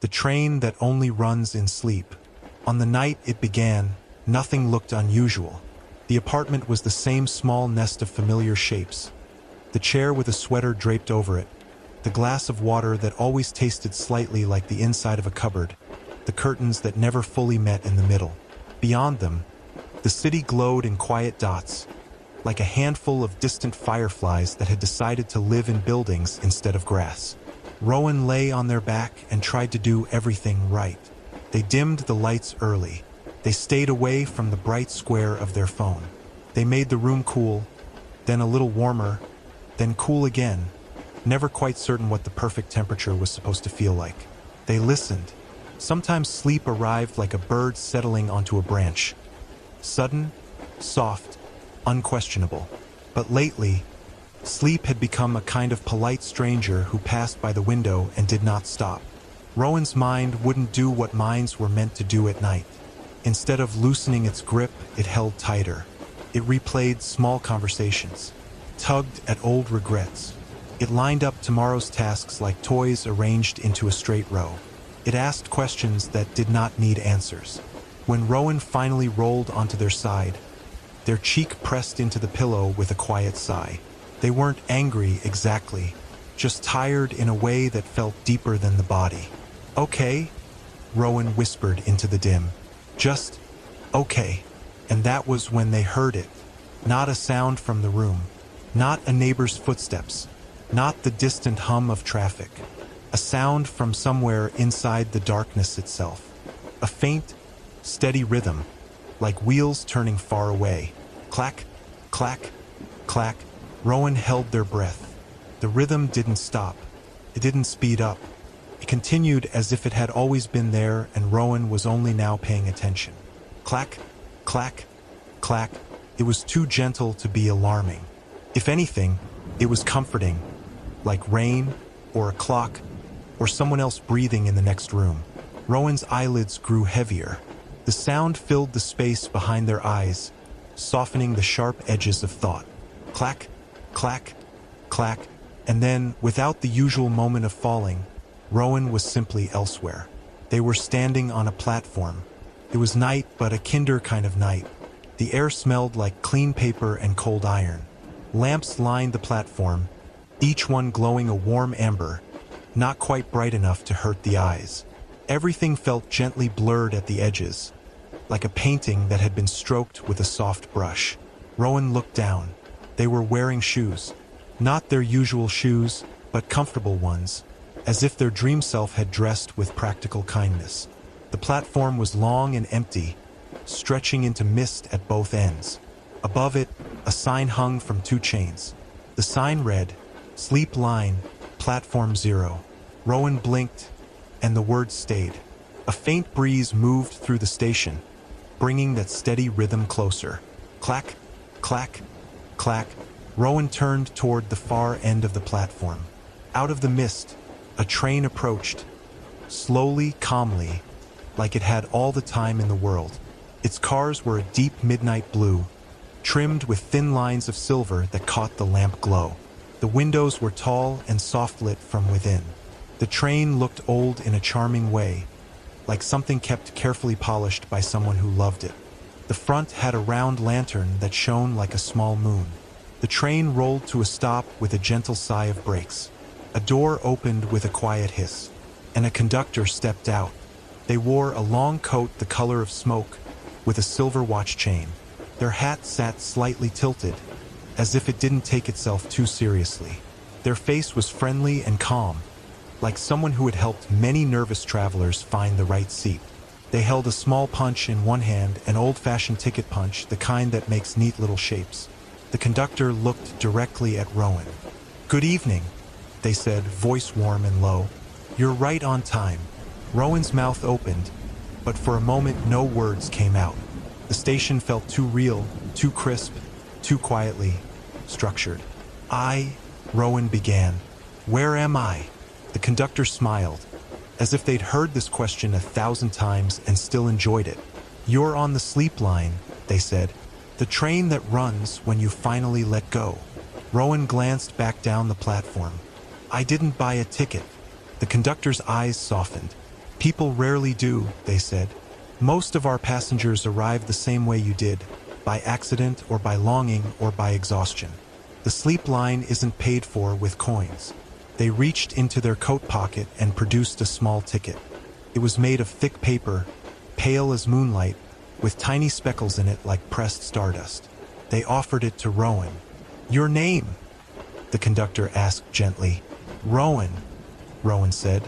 The train that only runs in sleep. On the night it began, nothing looked unusual. The apartment was the same small nest of familiar shapes. The chair with a sweater draped over it, the glass of water that always tasted slightly like the inside of a cupboard, the curtains that never fully met in the middle. Beyond them, the city glowed in quiet dots, like a handful of distant fireflies that had decided to live in buildings instead of grass. Rowan lay on their back and tried to do everything right. They dimmed the lights early. They stayed away from the bright square of their phone. They made the room cool, then a little warmer, then cool again, never quite certain what the perfect temperature was supposed to feel like. They listened. Sometimes sleep arrived like a bird settling onto a branch. Sudden, soft, unquestionable. But lately, sleep had become a kind of polite stranger who passed by the window and did not stop. Rowan's mind wouldn't do what minds were meant to do at night. Instead of loosening its grip, it held tighter. It replayed small conversations, tugged at old regrets. It lined up tomorrow's tasks like toys arranged into a straight row. It asked questions that did not need answers. When Rowan finally rolled onto their side, their cheek pressed into the pillow with a quiet sigh. They weren't angry exactly, just tired in a way that felt deeper than the body. "Okay," Rowan whispered into the dim. "Just okay." And that was when they heard it. Not a sound from the room. Not a neighbor's footsteps. Not the distant hum of traffic. A sound from somewhere inside the darkness itself. A faint, steady rhythm, like wheels turning far away. Clack, clack, clack. Rowan held their breath. The rhythm didn't stop. It didn't speed up. It continued as if it had always been there and Rowan was only now paying attention. Clack, clack, clack. It was too gentle to be alarming. If anything, it was comforting, like rain, or a clock, or someone else breathing in the next room. Rowan's eyelids grew heavier. The sound filled the space behind their eyes, softening the sharp edges of thought. Clack, clack, clack, and then, without the usual moment of falling, Rowan was simply elsewhere. They were standing on a platform. It was night, but a kinder kind of night. The air smelled like clean paper and cold iron. Lamps lined the platform, each one glowing a warm amber, not quite bright enough to hurt the eyes. Everything felt gently blurred at the edges, like a painting that had been stroked with a soft brush. Rowan looked down. They were wearing shoes. Not their usual shoes, but comfortable ones, as if their dream self had dressed with practical kindness. The platform was long and empty, stretching into mist at both ends. Above it, a sign hung from two chains. The sign read, "Sleep Line, Platform 0. Rowan blinked, and the words stayed. A faint breeze moved through the station, bringing that steady rhythm closer. Clack, clack, clack. Rowan turned toward the far end of the platform. Out of the mist, a train approached, slowly, calmly, like it had all the time in the world. Its cars were a deep midnight blue, trimmed with thin lines of silver that caught the lamp glow. The windows were tall and soft-lit from within. The train looked old in a charming way, like something kept carefully polished by someone who loved it. The front had a round lantern that shone like a small moon. The train rolled to a stop with a gentle sigh of brakes. A door opened with a quiet hiss, and a conductor stepped out. They wore a long coat the color of smoke, with a silver watch chain. Their hat sat slightly tilted, as if it didn't take itself too seriously. Their face was friendly and calm, like someone who had helped many nervous travelers find the right seat. They held a small punch in one hand, an old-fashioned ticket punch, the kind that makes neat little shapes. The conductor looked directly at Rowan. "Good evening," they said, voice warm and low. "You're right on time." Rowan's mouth opened, but for a moment no words came out. The station felt too real, too crisp, too quietly structured. Rowan began. "Where am I?" The conductor smiled, as if they'd heard this question 1,000 times and still enjoyed it. "You're on the Sleep Line," they said. "The train that runs when you finally let go." Rowan glanced back down the platform. "I didn't buy a ticket." The conductor's eyes softened. People rarely do, they said. Most of our passengers arrive the same way you did, by accident or by longing or by exhaustion. The sleep line isn't paid for with coins. They reached into their coat pocket and produced a small ticket. It was made of thick paper, pale as moonlight, with tiny speckles in it like pressed stardust. They offered it to Rowan. "Your name?" the conductor asked gently. "Rowan," Rowan said,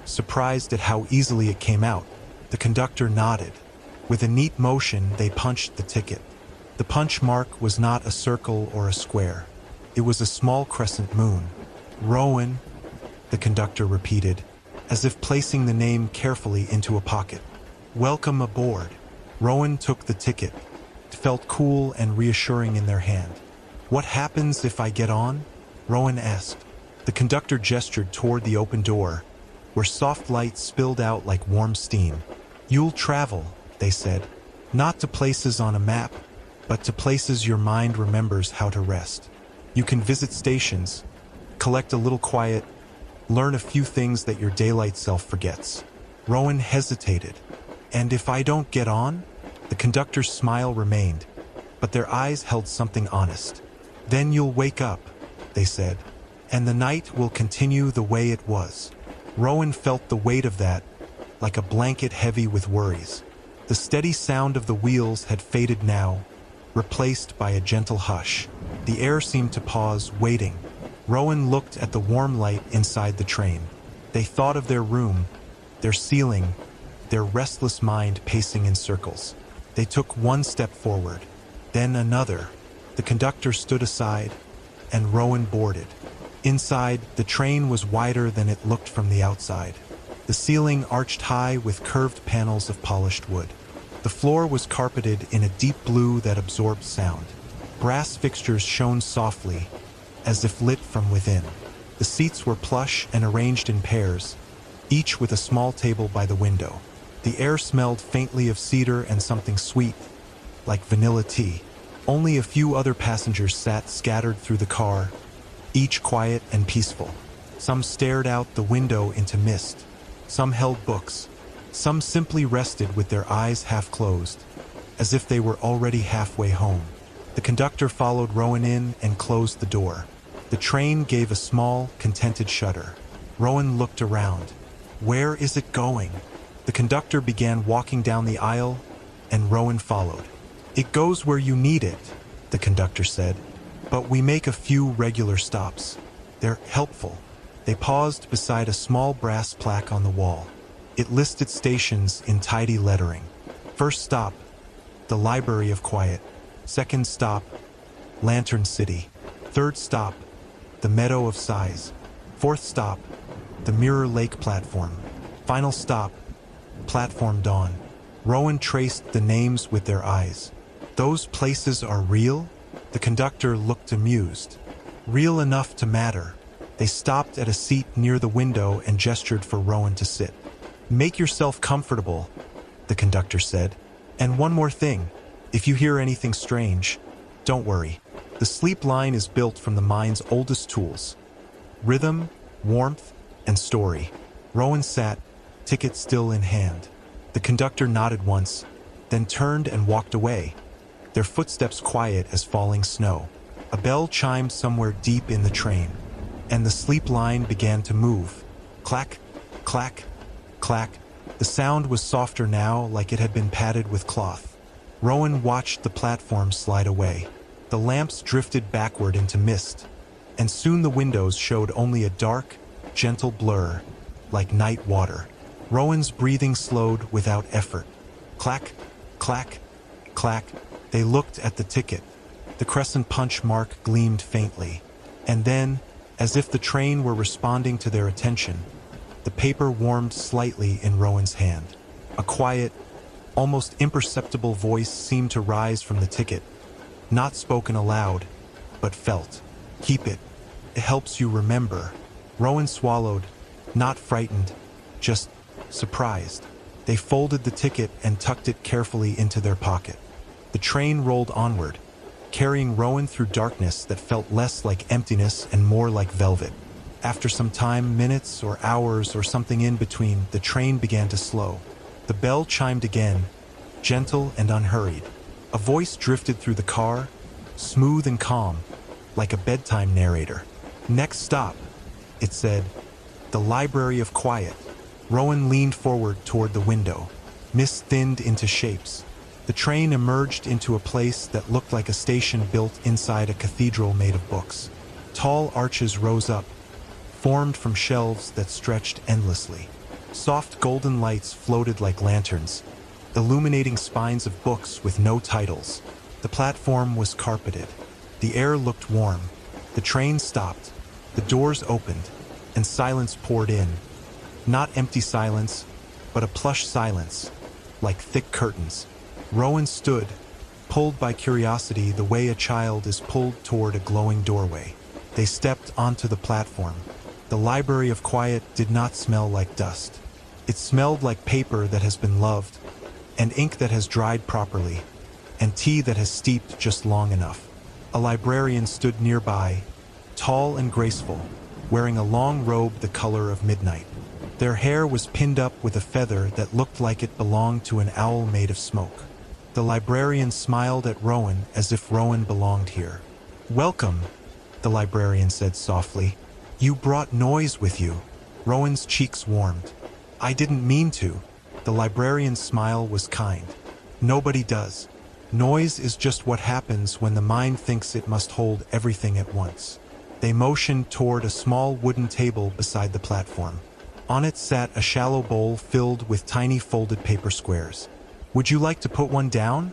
surprised at how easily it came out. The conductor nodded. With a neat motion, they punched the ticket. The punch mark was not a circle or a square. It was a small crescent moon. "Rowan," the conductor repeated, as if placing the name carefully into a pocket. "Welcome aboard." Rowan took the ticket. It felt cool and reassuring in their hand. "What happens if I get on?" Rowan asked. The conductor gestured toward the open door, where soft light spilled out like warm steam. "You'll travel," they said, "not to places on a map, but to places your mind remembers how to rest. You can visit stations, collect a little quiet, learn a few things that your daylight self forgets." Rowan hesitated. "And if I don't get on?" The conductor's smile remained, but their eyes held something honest. "Then you'll wake up," they said, "and the night will continue the way it was." Rowan felt the weight of that, like a blanket heavy with worries. The steady sound of the wheels had faded now, replaced by a gentle hush. The air seemed to pause, waiting. Rowan looked at the warm light inside the train. They thought of their room, their ceiling, their restless mind pacing in circles. They took one step forward, then another. The conductor stood aside, and Rowan boarded. Inside, the train was wider than it looked from the outside. The ceiling arched high with curved panels of polished wood. The floor was carpeted in a deep blue that absorbed sound. Brass fixtures shone softly, as if lit from within. The seats were plush and arranged in pairs, each with a small table by the window. The air smelled faintly of cedar and something sweet, like vanilla tea. Only a few other passengers sat scattered through the car, each quiet and peaceful. Some stared out the window into mist. Some held books. Some simply rested with their eyes half closed, as if they were already halfway home. The conductor followed Rowan in and closed the door. The train gave a small, contented shudder. Rowan looked around. "Where is it going?" The conductor began walking down the aisle, and Rowan followed. "It goes where you need it," the conductor said, "but we make a few regular stops. They're helpful." They paused beside a small brass plaque on the wall. It listed stations in tidy lettering. First stop, the Library of Quiet. Second stop, Lantern City. Third stop, the Meadow of Sighs. Fourth stop, the Mirror Lake platform. Final stop, Platform Dawn. Rowan traced the names with their eyes. "Those places are real?" The conductor looked amused. "Real enough to matter." They stopped at a seat near the window and gestured for Rowan to sit. "Make yourself comfortable," the conductor said. "And one more thing, if you hear anything strange, don't worry. The sleep line is built from the mind's oldest tools: rhythm, warmth, and story." Rowan sat, ticket still in hand. The conductor nodded once, then turned and walked away, their footsteps quiet as falling snow. A bell chimed somewhere deep in the train, and the sleep line began to move. Clack, clack, clack. The sound was softer now, like it had been padded with cloth. Rowan watched the platform slide away. The lamps drifted backward into mist, and soon the windows showed only a dark, gentle blur, like night water. Rowan's breathing slowed without effort. Clack, clack, clack. They looked at the ticket. The crescent punch mark gleamed faintly. And then, as if the train were responding to their attention, the paper warmed slightly in Rowan's hand. A quiet, almost imperceptible voice seemed to rise from the ticket, not spoken aloud, but felt. "Keep it. It helps you remember." Rowan swallowed, not frightened, just surprised. They folded the ticket and tucked it carefully into their pocket. The train rolled onward, carrying Rowan through darkness that felt less like emptiness and more like velvet. After some time, minutes or hours or something in between, the train began to slow. The bell chimed again, gentle and unhurried. A voice drifted through the car, smooth and calm, like a bedtime narrator. "Next stop," it said, "the Library of Quiet." Rowan leaned forward toward the window. Mist thinned into shapes. The train emerged into a place that looked like a station built inside a cathedral made of books. Tall arches rose up, formed from shelves that stretched endlessly. Soft golden lights floated like lanterns, illuminating spines of books with no titles. The platform was carpeted. The air looked warm. The train stopped. The doors opened, and silence poured in. Not empty silence, but a plush silence, like thick curtains. Rowan stood, pulled by curiosity the way a child is pulled toward a glowing doorway. They stepped onto the platform. The Library of Quiet did not smell like dust. It smelled like paper that has been loved, and ink that has dried properly, and tea that has steeped just long enough. A librarian stood nearby, tall and graceful, wearing a long robe the color of midnight. Their hair was pinned up with a feather that looked like it belonged to an owl made of smoke. The librarian smiled at Rowan as if Rowan belonged here. "Welcome," the librarian said softly. "You brought noise with you." Rowan's cheeks warmed. "I didn't mean to." The librarian's smile was kind. "Nobody does. Noise is just what happens when the mind thinks it must hold everything at once." They motioned toward a small wooden table beside the platform. On it sat a shallow bowl filled with tiny folded paper squares. "Would you like to put one down?"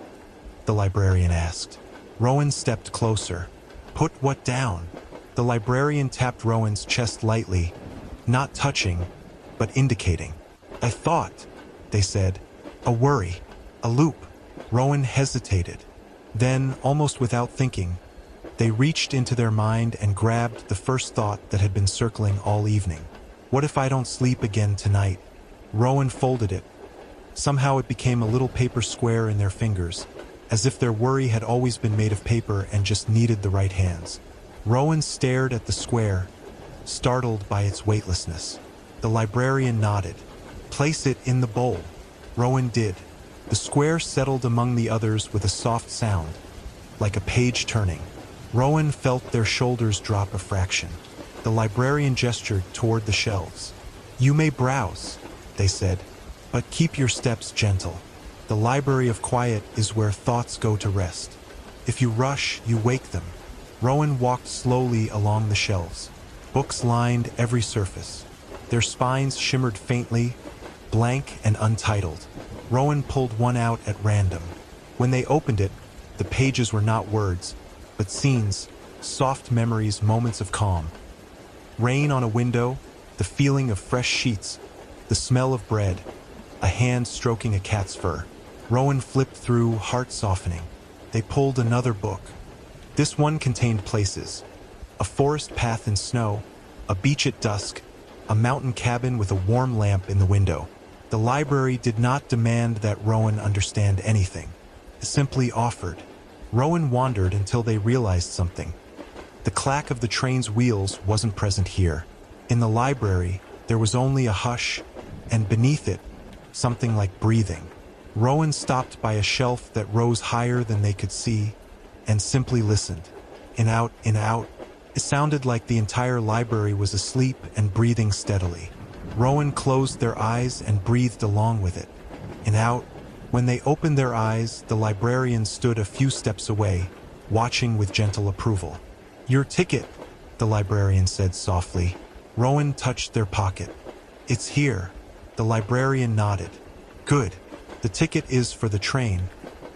the librarian asked. Rowan stepped closer. "Put what down?" The librarian tapped Rowan's chest lightly, not touching, but indicating. "I thought," they said, "a worry, a loop." Rowan hesitated. Then, almost without thinking, they reached into their mind and grabbed the first thought that had been circling all evening. "What if I don't sleep again tonight?" Rowan folded it. Somehow it became a little paper square in their fingers, as if their worry had always been made of paper and just needed the right hands. Rowan stared at the square, startled by its weightlessness. The librarian nodded. "Place it in the bowl." Rowan did. The square settled among the others with a soft sound, like a page turning. Rowan felt their shoulders drop a fraction. The librarian gestured toward the shelves. "You may browse," they said, "but keep your steps gentle. The Library of Quiet is where thoughts go to rest. If you rush, you wake them." Rowan walked slowly along the shelves. Books lined every surface. Their spines shimmered faintly, blank and untitled. Rowan pulled one out at random. When they opened it, the pages were not words, but scenes, soft memories, moments of calm. Rain on a window, the feeling of fresh sheets, the smell of bread, a hand stroking a cat's fur. Rowan flipped through, heart softening. They pulled another book. This one contained places: a forest path in snow, a beach at dusk, a mountain cabin with a warm lamp in the window. The library did not demand that Rowan understand anything. It simply offered. Rowan wandered until they realized something. The clack of the train's wheels wasn't present here. In the library, there was only a hush, and beneath it, something like breathing. Rowan stopped by a shelf that rose higher than they could see, and simply listened. In out, in out. It sounded like the entire library was asleep and breathing steadily. Rowan closed their eyes and breathed along with it. In out. When they opened their eyes, the librarian stood a few steps away, watching with gentle approval. "Your ticket," the librarian said softly. Rowan touched their pocket. "It's here." The librarian nodded. "Good. The ticket is for the train,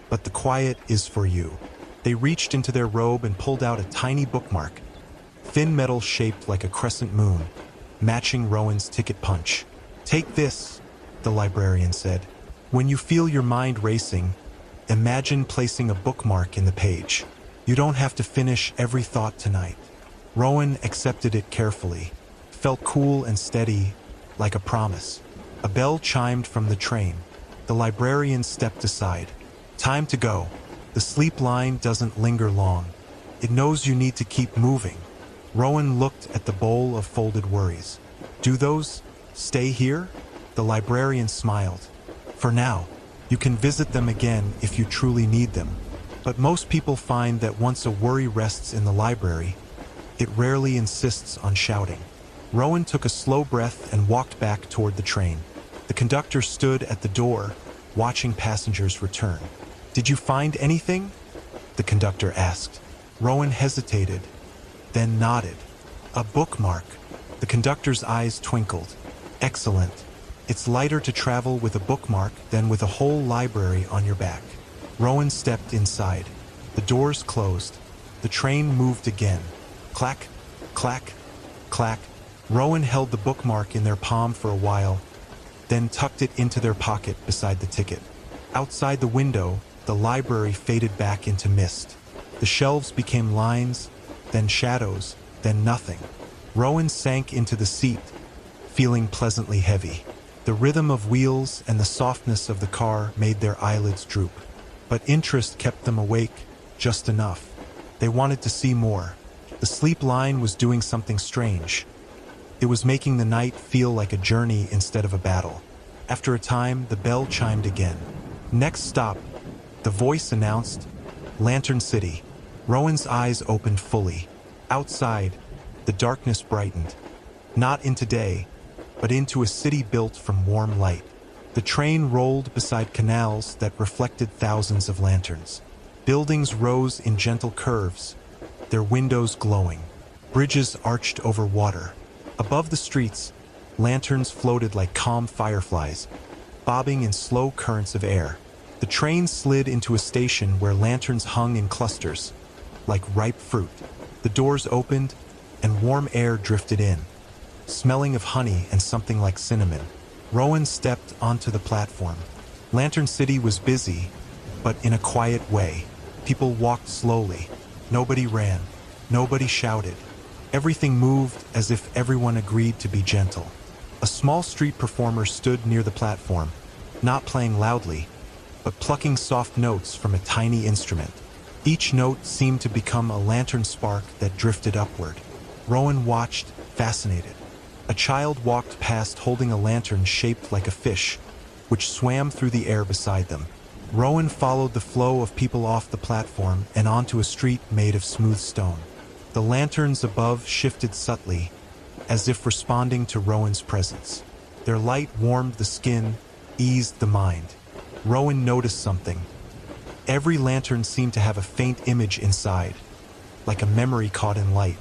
but the quiet is for you." They reached into their robe and pulled out a tiny bookmark, thin metal shaped like a crescent moon, matching Rowan's ticket punch. "Take this," the librarian said. "When you feel your mind racing, imagine placing a bookmark in the page. You don't have to finish every thought tonight." Rowan accepted it carefully, felt cool and steady, like a promise. A bell chimed from the train. The librarian stepped aside. "Time to go." The sleep line doesn't linger long. It knows you need to keep moving. Rowan looked at the bowl of folded worries. Do those stay here? The librarian smiled. For now, you can visit them again if you truly need them. But most people find that once a worry rests in the library, it rarely insists on shouting. Rowan took a slow breath and walked back toward the train. The conductor stood at the door, watching passengers return. Did you find anything? The conductor asked. Rowan hesitated, then nodded. A bookmark. The conductor's eyes twinkled. Excellent. It's lighter to travel with a bookmark than with a whole library on your back. Rowan stepped inside. The doors closed. The train moved again. Clack, clack, clack. Rowan held the bookmark in their palm for a while, then tucked it into their pocket beside the ticket. Outside the window, the library faded back into mist. The shelves became lines, then shadows, then nothing. Rowan sank into the seat, feeling pleasantly heavy. The rhythm of wheels and the softness of the car made their eyelids droop. But interest kept them awake, just enough. They wanted to see more. The sleep line was doing something strange. It was making the night feel like a journey instead of a battle. After a time, the bell chimed again. Next stop, the voice announced, Lantern City. Rowan's eyes opened fully. Outside, the darkness brightened. Not into day, but into a city built from warm light. The train rolled beside canals that reflected thousands of lanterns. Buildings rose in gentle curves, their windows glowing. Bridges arched over water. Above the streets, lanterns floated like calm fireflies, bobbing in slow currents of air. The train slid into a station where lanterns hung in clusters, like ripe fruit. The doors opened, and warm air drifted in, smelling of honey and something like cinnamon. Rowan stepped onto the platform. Lantern City was busy, but in a quiet way. People walked slowly. Nobody ran. Nobody shouted. Everything moved as if everyone agreed to be gentle. A small street performer stood near the platform, not playing loudly, but plucking soft notes from a tiny instrument. Each note seemed to become a lantern spark that drifted upward. Rowan watched, fascinated. A child walked past holding a lantern shaped like a fish, which swam through the air beside them. Rowan followed the flow of people off the platform and onto a street made of smooth stone. The lanterns above shifted subtly, as if responding to Rowan's presence. Their light warmed the skin, eased the mind. Rowan noticed something. Every lantern seemed to have a faint image inside, like a memory caught in light.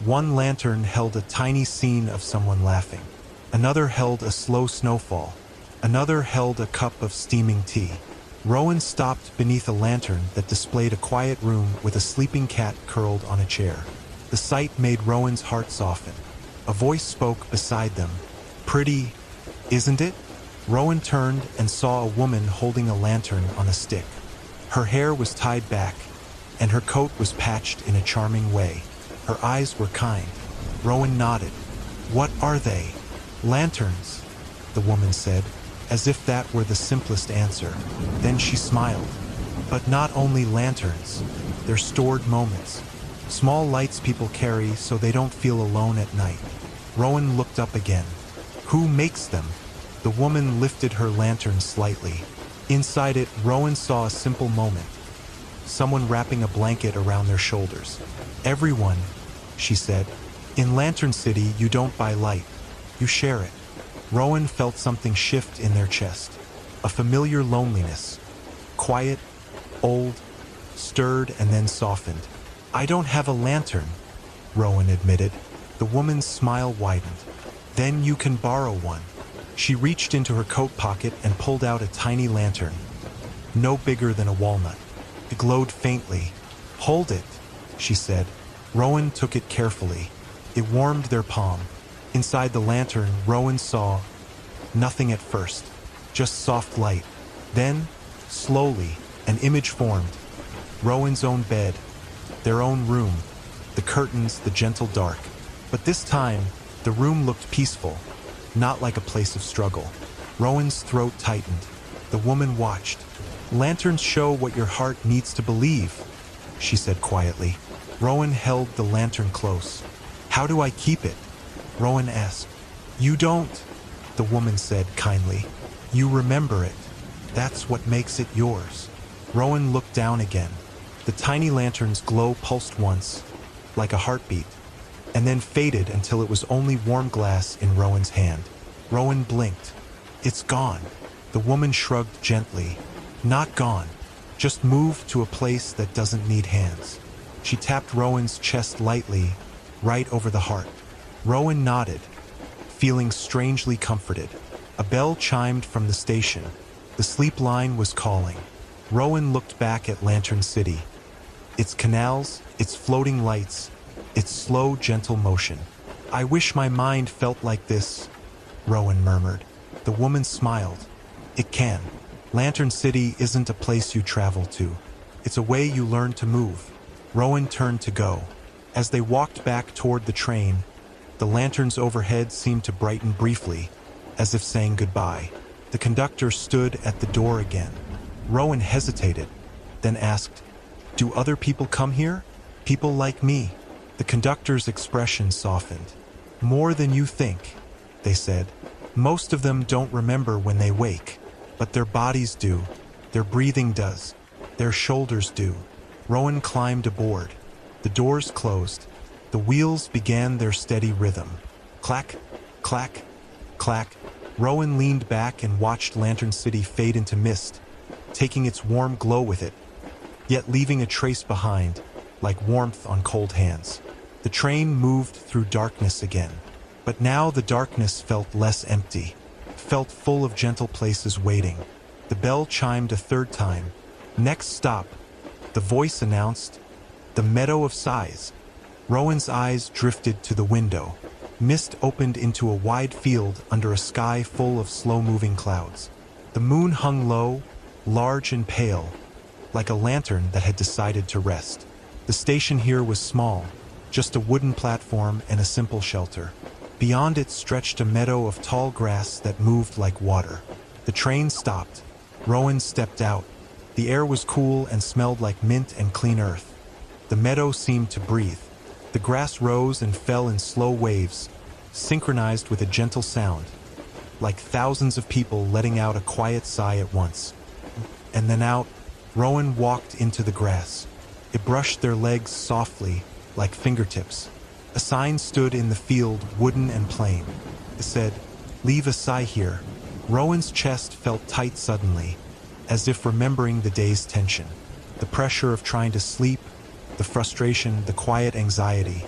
One lantern held a tiny scene of someone laughing. Another held a slow snowfall. Another held a cup of steaming tea. Rowan stopped beneath a lantern that displayed a quiet room with a sleeping cat curled on a chair. The sight made Rowan's heart soften. A voice spoke beside them. Pretty, isn't it? Rowan turned and saw a woman holding a lantern on a stick. Her hair was tied back, and her coat was patched in a charming way. Her eyes were kind. Rowan nodded. What are they? Lanterns, the woman said, as if that were the simplest answer. Then she smiled. But not only lanterns, they're stored moments. Small lights people carry so they don't feel alone at night. Rowan looked up again. Who makes them? The woman lifted her lantern slightly. Inside it, Rowan saw a simple moment. Someone wrapping a blanket around their shoulders. Everyone, she said. In Lantern City, you don't buy light. You share it. Rowan felt something shift in their chest. A familiar loneliness. Quiet, old, stirred, and then softened. I don't have a lantern, Rowan admitted. The woman's smile widened. Then you can borrow one. She reached into her coat pocket and pulled out a tiny lantern, no bigger than a walnut. It glowed faintly. Hold it, she said. Rowan took it carefully. It warmed their palm. Inside the lantern, Rowan saw nothing at first, just soft light. Then, slowly, an image formed. Rowan's own bed, their own room, the curtains, the gentle dark. But this time, the room looked peaceful, not like a place of struggle. Rowan's throat tightened. The woman watched. Lanterns show what your heart needs to believe, she said quietly. Rowan held the lantern close. How do I keep it? Rowan asked. You don't, the woman said kindly. You remember it. That's what makes it yours. Rowan looked down again. The tiny lantern's glow pulsed once, like a heartbeat, and then faded until it was only warm glass in Rowan's hand. Rowan blinked. It's gone. The woman shrugged gently. Not gone. Just moved to a place that doesn't need hands. She tapped Rowan's chest lightly, right over the heart. Rowan nodded, feeling strangely comforted. A bell chimed from the station. The sleep line was calling. Rowan looked back at Lantern City. Its canals, its floating lights, its slow, gentle motion. I wish my mind felt like this, Rowan murmured. The woman smiled. It can. Lantern City isn't a place you travel to. It's a way you learn to move. Rowan turned to go. As they walked back toward the train, the lanterns overhead seemed to brighten briefly, as if saying goodbye. The conductor stood at the door again. Rowan hesitated, then asked, Do other people come here? People like me? The conductor's expression softened. More than you think, they said. Most of them don't remember when they wake, but their bodies do, their breathing does, their shoulders do. Rowan climbed aboard. The doors closed. The wheels began their steady rhythm. Clack, clack, clack. Rowan leaned back and watched Lantern City fade into mist, taking its warm glow with it, yet leaving a trace behind, like warmth on cold hands. The train moved through darkness again, but now the darkness felt less empty, felt full of gentle places waiting. The bell chimed a third time. Next stop, the voice announced, the Meadow of Sighs. Rowan's eyes drifted to the window. Mist opened into a wide field under a sky full of slow-moving clouds. The moon hung low, large and pale, like a lantern that had decided to rest. The station here was small, just a wooden platform and a simple shelter. Beyond it stretched a meadow of tall grass that moved like water. The train stopped. Rowan stepped out. The air was cool and smelled like mint and clean earth. The meadow seemed to breathe. The grass rose and fell in slow waves, synchronized with a gentle sound, like thousands of people letting out a quiet sigh at once. And then out, Rowan walked into the grass. It brushed their legs softly, like fingertips. A sign stood in the field, wooden and plain. It said, Leave a sigh here. Rowan's chest felt tight suddenly, as if remembering the day's tension. The pressure of trying to sleep, the frustration, the quiet anxiety.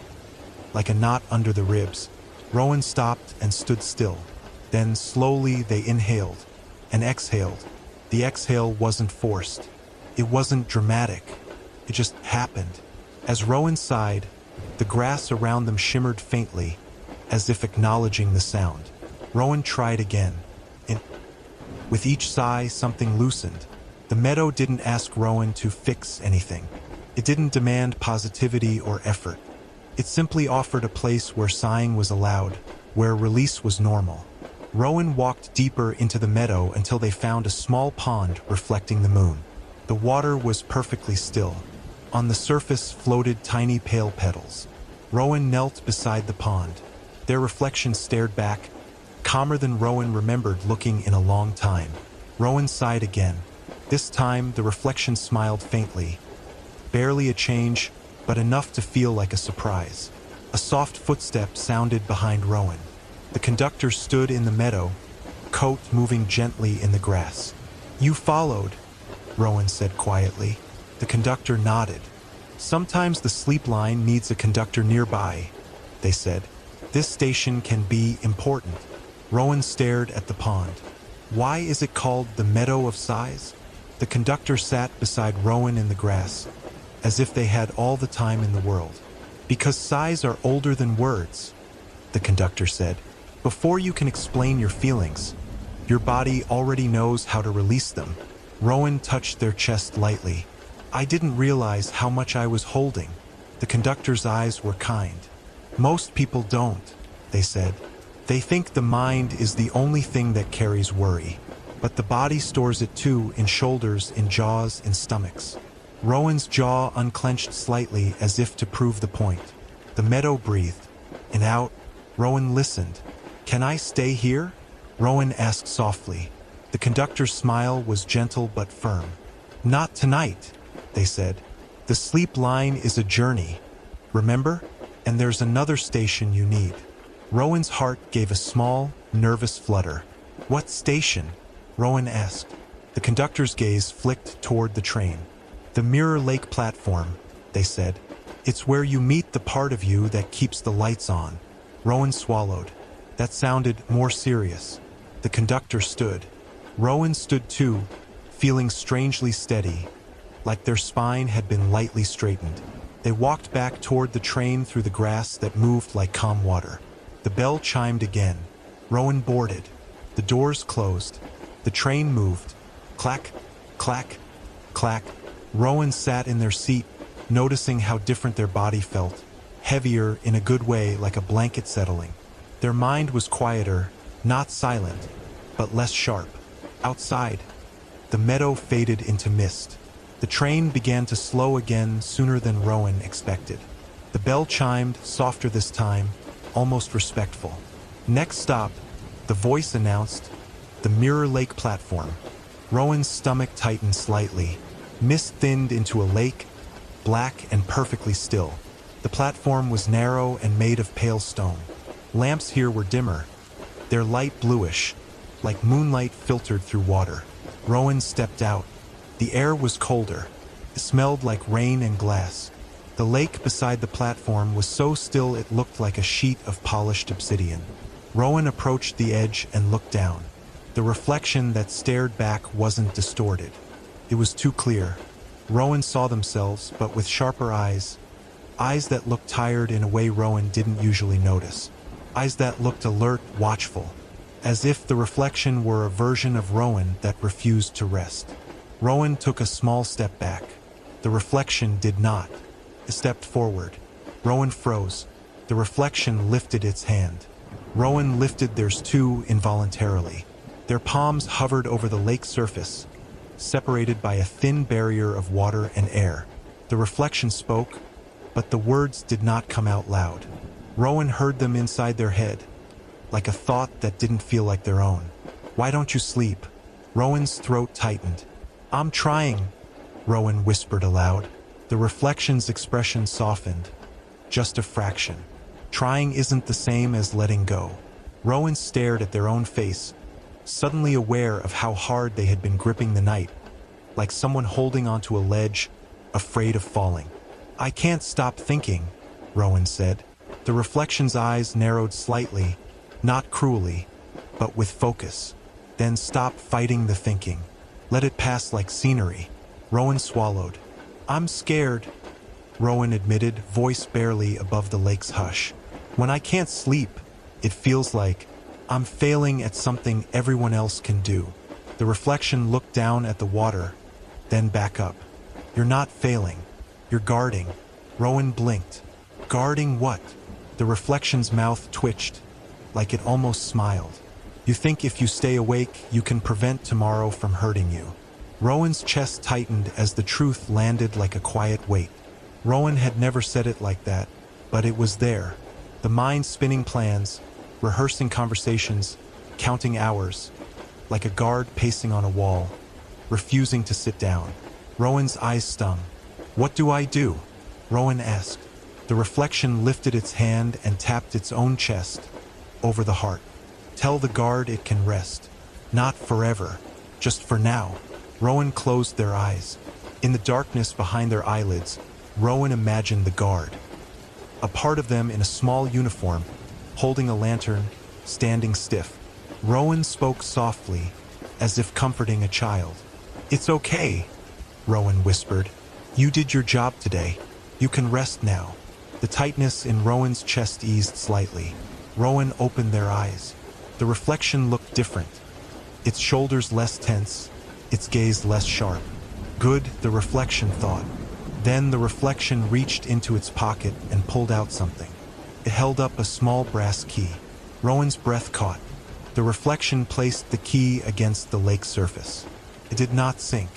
Like a knot under the ribs, Rowan stopped and stood still. Then slowly they inhaled and exhaled. The exhale wasn't forced. It wasn't dramatic. It just happened. As Rowan sighed, the grass around them shimmered faintly, as if acknowledging the sound. Rowan tried again. With each sigh, something loosened. The meadow didn't ask Rowan to fix anything. It didn't demand positivity or effort. It simply offered a place where sighing was allowed, where release was normal. Rowan walked deeper into the meadow until they found a small pond reflecting the moon. The water was perfectly still. On the surface floated tiny pale petals. Rowan knelt beside the pond. Their reflection stared back, calmer than Rowan remembered looking in a long time. Rowan sighed again. This time, the reflection smiled faintly. Barely a change, but enough to feel like a surprise. A soft footstep sounded behind Rowan. The conductor stood in the meadow, coat moving gently in the grass. You followed, Rowan said quietly. The conductor nodded. Sometimes the sleep line needs a conductor nearby, they said. This station can be important. Rowan stared at the pond. Why is it called the Meadow of Sighs? The conductor sat beside Rowan in the grass, as if they had all the time in the world. Because sighs are older than words, the conductor said. Before you can explain your feelings, your body already knows how to release them. Rowan touched their chest lightly. I didn't realize how much I was holding. The conductor's eyes were kind. Most people don't, they said. They think the mind is the only thing that carries worry, but the body stores it too, in shoulders, in jaws, in stomachs. Rowan's jaw unclenched slightly as if to prove the point. The meadow breathed. and out. Rowan listened. "Can I stay here?" Rowan asked softly. The conductor's smile was gentle but firm. "Not tonight," they said. "The sleep line is a journey. Remember? And there's another station you need." Rowan's heart gave a small, nervous flutter. "What station?" Rowan asked. The conductor's gaze flicked toward the train. "The Mirror Lake platform," they said. "It's where you meet the part of you that keeps the lights on." Rowan swallowed. That sounded more serious. The conductor stood. Rowan stood too, feeling strangely steady, like their spine had been lightly straightened. They walked back toward the train through the grass that moved like calm water. The bell chimed again. Rowan boarded. The doors closed. The train moved. Clack, clack, clack. Rowan sat in their seat, noticing how different their body felt. Heavier in a good way, like a blanket settling. Their mind was quieter, not silent, but less sharp. Outside, the meadow faded into mist. The train began to slow again sooner than Rowan expected. The bell chimed, softer this time, almost respectful. "Next stop," the voice announced, "the Mirror Lake platform." Rowan's stomach tightened slightly. Mist thinned into a lake, black and perfectly still. The platform was narrow and made of pale stone. Lamps here were dimmer, their light bluish, like moonlight filtered through water. Rowan stepped out. The air was colder. It smelled like rain and glass. The lake beside the platform was so still it looked like a sheet of polished obsidian. Rowan approached the edge and looked down. The reflection that stared back wasn't distorted. It was too clear. Rowan saw themselves, but with sharper eyes. Eyes that looked tired in a way Rowan didn't usually notice. Eyes that looked alert, watchful. As if the reflection were a version of Rowan that refused to rest. Rowan took a small step back. The reflection did not. It stepped forward. Rowan froze. The reflection lifted its hand. Rowan lifted theirs too, involuntarily. Their palms hovered over the lake surface, separated by a thin barrier of water and air. The reflection spoke, but the words did not come out loud. Rowan heard them inside their head, like a thought that didn't feel like their own. "Why don't you sleep?" Rowan's throat tightened. "I'm trying," Rowan whispered aloud. The reflection's expression softened, just a fraction. Trying isn't the same as letting go. Rowan stared at their own face, suddenly aware of how hard they had been gripping the night, like someone holding onto a ledge, afraid of falling. "I can't stop thinking," Rowan said. The reflection's eyes narrowed slightly, not cruelly, but with focus. "Then stop fighting the thinking. Let it pass like scenery." Rowan swallowed. "I'm scared," Rowan admitted, voice barely above the lake's hush. "When I can't sleep, it feels like I'm failing at something everyone else can do." The reflection looked down at the water, then back up. "You're not failing. You're guarding." Rowan blinked. "Guarding what?" The reflection's mouth twitched, like it almost smiled. "You think if you stay awake, you can prevent tomorrow from hurting you." Rowan's chest tightened as the truth landed like a quiet weight. Rowan had never said it like that, but it was there. The mind spinning plans, rehearsing conversations, counting hours, like a guard pacing on a wall, refusing to sit down. Rowan's eyes stung. "What do I do?" Rowan asked. The reflection lifted its hand and tapped its own chest, over the heart. "Tell the guard it can rest. Not forever, just for now." Rowan closed their eyes. In the darkness behind their eyelids, Rowan imagined the guard. A part of them in a small uniform, holding a lantern, standing stiff. Rowan spoke softly, as if comforting a child. "It's okay," Rowan whispered. "You did your job today. You can rest now." The tightness in Rowan's chest eased slightly. Rowan opened their eyes. The reflection looked different. Its shoulders less tense, its gaze less sharp. "Good," the reflection thought. Then the reflection reached into its pocket and pulled out something. It held up a small brass key. Rowan's breath caught. The reflection placed the key against the lake surface. It did not sink.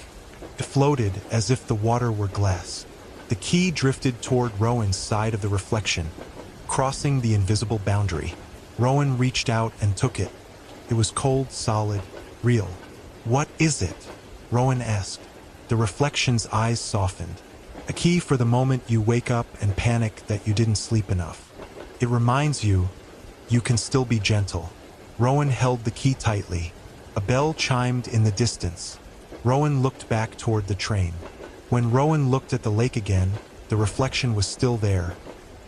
It floated as if the water were glass. The key drifted toward Rowan's side of the reflection, crossing the invisible boundary. Rowan reached out and took it. It was cold, solid, real. "What is it?" Rowan asked. The reflection's eyes softened. "A key for the moment you wake up and panic that you didn't sleep enough. It reminds you can still be gentle." Rowan held the key tightly. A bell chimed in the distance. Rowan looked back toward the train. When Rowan looked at the lake again, the reflection was still there,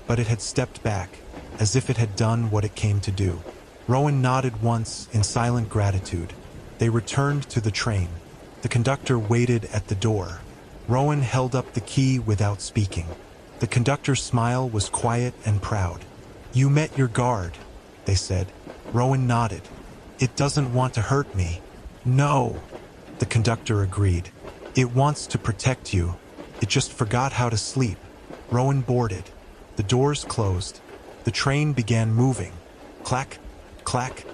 but it had stepped back, as if it had done what it came to do. Rowan nodded once in silent gratitude. They returned to the train. The conductor waited at the door. Rowan held up the key without speaking. The conductor's smile was quiet and proud. "You met your guard," they said. Rowan nodded. "It doesn't want to hurt me." "No," the conductor agreed. "It wants to protect you. It just forgot how to sleep." Rowan boarded. The doors closed. The train began moving. Clack, clack,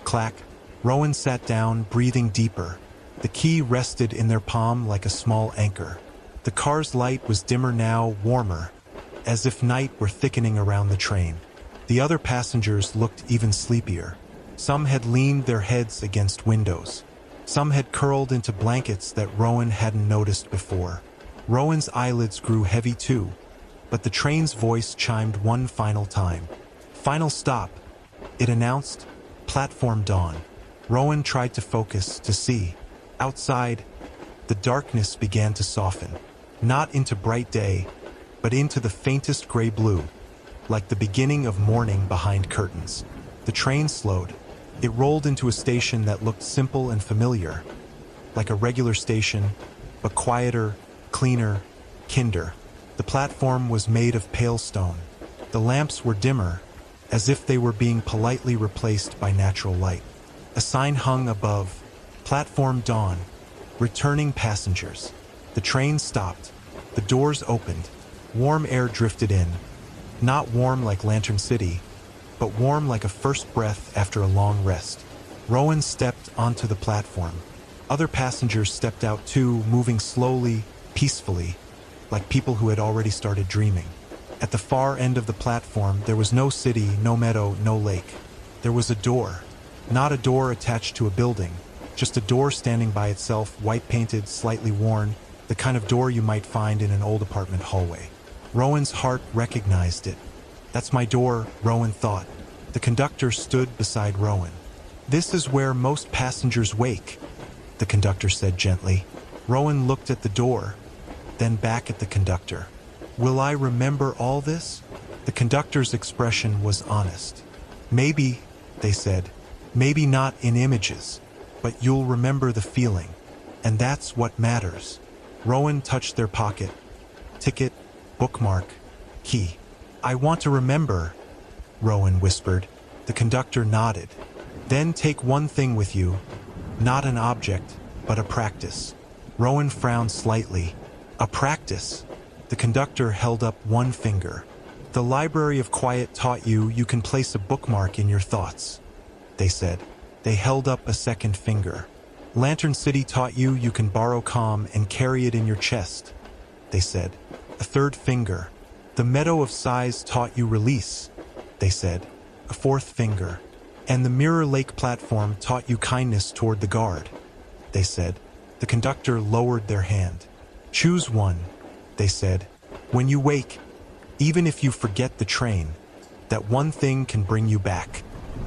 clack. Rowan sat down, breathing deeper. The key rested in their palm like a small anchor. The car's light was dimmer now, warmer, as if night were thickening around the train. The other passengers looked even sleepier. Some had leaned their heads against windows. Some had curled into blankets that Rowan hadn't noticed before. Rowan's eyelids grew heavy too, but the train's voice chimed one final time. "Final stop," it announced. "Platform Dawn." Rowan tried to focus, to see. Outside, the darkness began to soften. Not into bright day, but into the faintest gray blue, like the beginning of morning behind curtains. The train slowed. It rolled into a station that looked simple and familiar, like a regular station, but quieter, cleaner, kinder. The platform was made of pale stone. The lamps were dimmer, as if they were being politely replaced by natural light. A sign hung above, "Platform Dawn, returning passengers." The train stopped. The doors opened. Warm air drifted in. Not warm like Lantern City, but warm like a first breath after a long rest. Rowan stepped onto the platform. Other passengers stepped out too, moving slowly, peacefully, like people who had already started dreaming. At the far end of the platform, there was no city, no meadow, no lake. There was a door. Not a door attached to a building, just a door standing by itself, white-painted, slightly worn, the kind of door you might find in an old apartment hallway. Rowan's heart recognized it. "That's my door," Rowan thought. The conductor stood beside Rowan. "This is where most passengers wake," the conductor said gently. Rowan looked at the door, then back at the conductor. "Will I remember all this?" The conductor's expression was honest. "Maybe," they said. "Maybe not in images, but you'll remember the feeling. And that's what matters." Rowan touched their pocket. "Ticket, bookmark, key." "I want to remember," Rowan whispered. The conductor nodded. "Then take one thing with you. Not an object, but a practice." Rowan frowned slightly. "A practice?" The conductor held up one finger. "The Library of Quiet taught you can place a bookmark in your thoughts," they said. They held up a second finger. "Lantern City taught you can borrow calm and carry it in your chest," they said. A third finger. "The Meadow of Sighs taught you release," they said. A fourth finger. "And the Mirror Lake platform taught you kindness toward the guard," they said. The conductor lowered their hand. "Choose one," they said. "When you wake, even if you forget the train, that one thing can bring you back."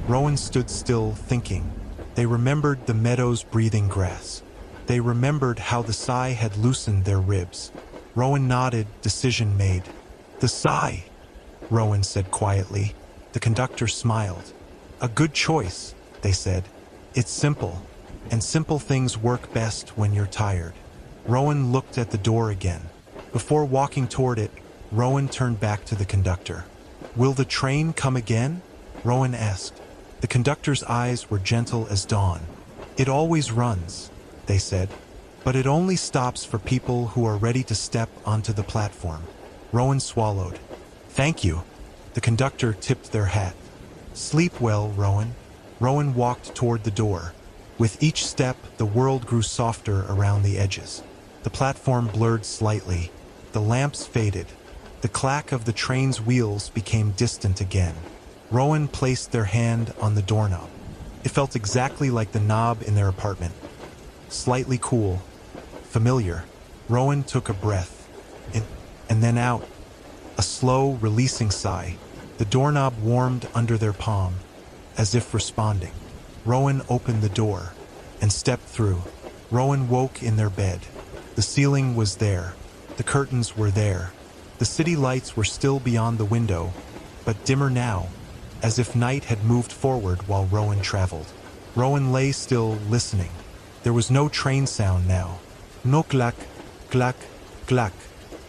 Rowan stood still, thinking. They remembered the meadow's breathing grass. They remembered how the sigh had loosened their ribs. Rowan nodded, decision made. "The sigh," Rowan said quietly. The conductor smiled. "A good choice," they said. "It's simple, and simple things work best when you're tired." Rowan looked at the door again. Before walking toward it, Rowan turned back to the conductor. "Will the train come again?" Rowan asked. The conductor's eyes were gentle as dawn. "It always runs," they said, "but it only stops for people who are ready to step onto the platform." Rowan swallowed. "Thank you." The conductor tipped their hat. "Sleep well, Rowan." Rowan walked toward the door. With each step, the world grew softer around the edges. The platform blurred slightly. The lamps faded. The clack of the train's wheels became distant again. Rowan placed their hand on the doorknob. It felt exactly like the knob in their apartment. Slightly cool, familiar. Rowan took a breath, and then out. A slow, releasing sigh. The doorknob warmed under their palm, as if responding. Rowan opened the door and stepped through. Rowan woke in their bed. The ceiling was there. The curtains were there. The city lights were still beyond the window, but dimmer now, as if night had moved forward while Rowan traveled. Rowan lay still, listening. There was no train sound now. No clack, clack, clack.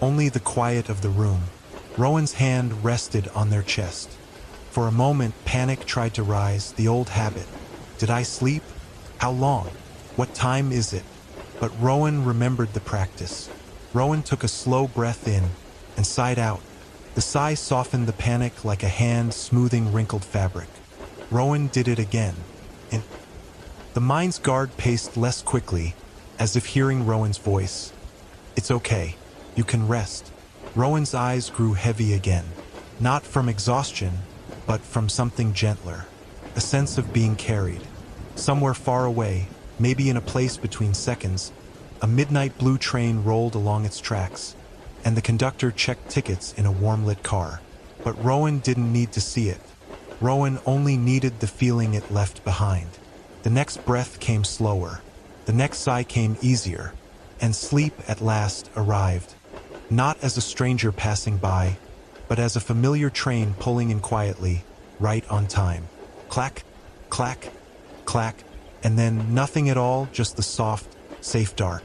Only the quiet of the room. Rowan's hand rested on their chest. For a moment, panic tried to rise, the old habit. Did I sleep? How long? What time is it? But Rowan remembered the practice. Rowan took a slow breath in and sighed out. The sigh softened the panic like a hand smoothing wrinkled fabric. Rowan did it again, and the mind's guard paced less quickly, as if hearing Rowan's voice. It's okay. You can rest. Rowan's eyes grew heavy again, not from exhaustion, but from something gentler. A sense of being carried. Somewhere far away, maybe in a place between seconds, a midnight blue train rolled along its tracks, and the conductor checked tickets in a warm-lit car. But Rowan didn't need to see it. Rowan only needed the feeling it left behind. The next breath came slower. The next sigh came easier, and sleep at last arrived. Not as a stranger passing by, but as a familiar train pulling in quietly, right on time. Clack, clack, clack, and then nothing at all, just the soft, safe dark.